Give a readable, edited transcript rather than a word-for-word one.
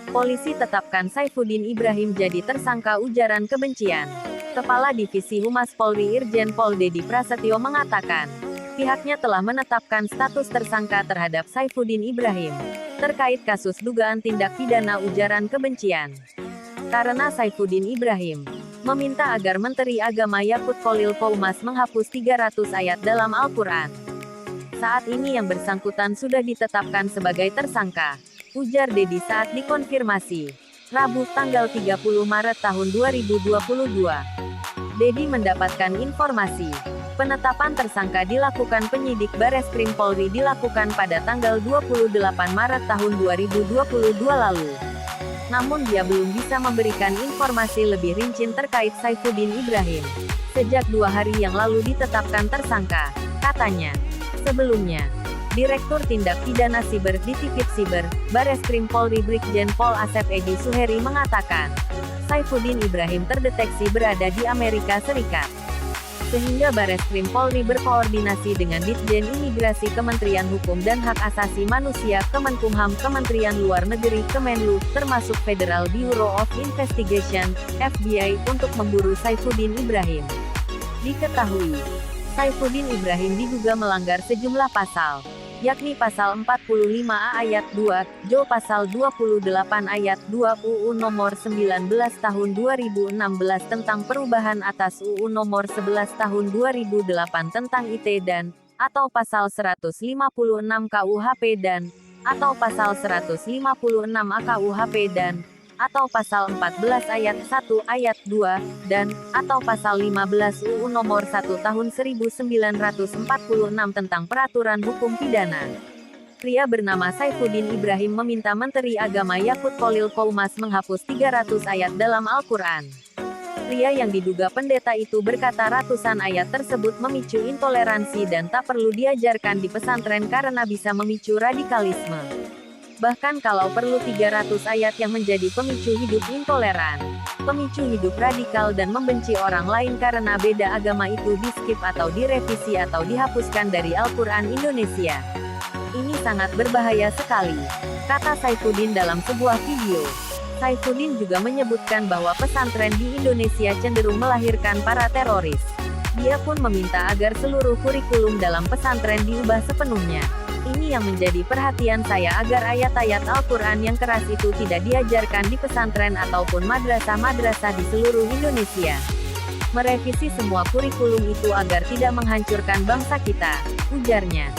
Polisi tetapkan Saifuddin Ibrahim jadi tersangka ujaran kebencian. Kepala Divisi Humas Polri Irjen Pol Dedi Prasetyo mengatakan, pihaknya telah menetapkan status tersangka terhadap Saifuddin Ibrahim terkait kasus dugaan tindak pidana ujaran kebencian. Karena Saifuddin Ibrahim meminta agar Menteri Agama Yakut Kholil Qoumas menghapus 300 ayat dalam Al-Quran. Saat ini yang bersangkutan sudah ditetapkan sebagai tersangka, ujar Dedi saat dikonfirmasi, Rabu tanggal 30 Maret tahun 2022. Dedi mendapatkan informasi, penetapan tersangka dilakukan penyidik Bareskrim Polri dilakukan pada tanggal 28 Maret tahun 2022 lalu. Namun dia belum bisa memberikan informasi lebih rinci terkait Saifuddin Ibrahim. Sejak 2 hari yang lalu ditetapkan tersangka, katanya. Sebelumnya, Direktur Tindak Pidana Siber di Divisi Siber, Bareskrim Polri Brigjen Pol Asep Edi Suheri mengatakan, Saifuddin Ibrahim terdeteksi berada di Amerika Serikat. Sehingga Bareskrim Polri berkoordinasi dengan Ditjen Imigrasi Kementerian Hukum dan Hak Asasi Manusia Kemenkumham Kementerian Luar Negeri Kemenlu, termasuk Federal Bureau of Investigation, FBI, untuk memburu Saifuddin Ibrahim. Diketahui, Saifuddin Ibrahim diduga melanggar sejumlah pasal, yakni Pasal 45A Ayat 2, Jo Pasal 28 Ayat 2 UU Nomor 19 Tahun 2016 tentang perubahan atas UU Nomor 11 Tahun 2008 tentang IT dan, atau Pasal 156 KUHP dan, atau Pasal 156 AKUHP dan, atau Pasal 14 Ayat 1 Ayat 2, dan, atau Pasal 15 UU Nomor 1 Tahun 1946 tentang Peraturan Hukum Pidana. Pria bernama Saifuddin Ibrahim meminta Menteri Agama Yakut Kholil Qoumas menghapus 300 ayat dalam Al-Quran. Pria yang diduga pendeta itu berkata ratusan ayat tersebut memicu intoleransi dan tak perlu diajarkan di pesantren karena bisa memicu radikalisme. Bahkan kalau perlu 300 ayat yang menjadi pemicu hidup intoleran, pemicu hidup radikal dan membenci orang lain karena beda agama itu di-skip atau direvisi atau dihapuskan dari Al-Quran Indonesia. Ini sangat berbahaya sekali, kata Saifuddin dalam sebuah video. Saifuddin juga menyebutkan bahwa pesantren di Indonesia cenderung melahirkan para teroris. Dia pun meminta agar seluruh kurikulum dalam pesantren diubah sepenuhnya. Ini yang menjadi perhatian saya agar ayat-ayat Al-Quran yang keras itu tidak diajarkan di pesantren ataupun madrasah-madrasah di seluruh Indonesia. Merevisi semua kurikulum itu agar tidak menghancurkan bangsa kita, ujarnya.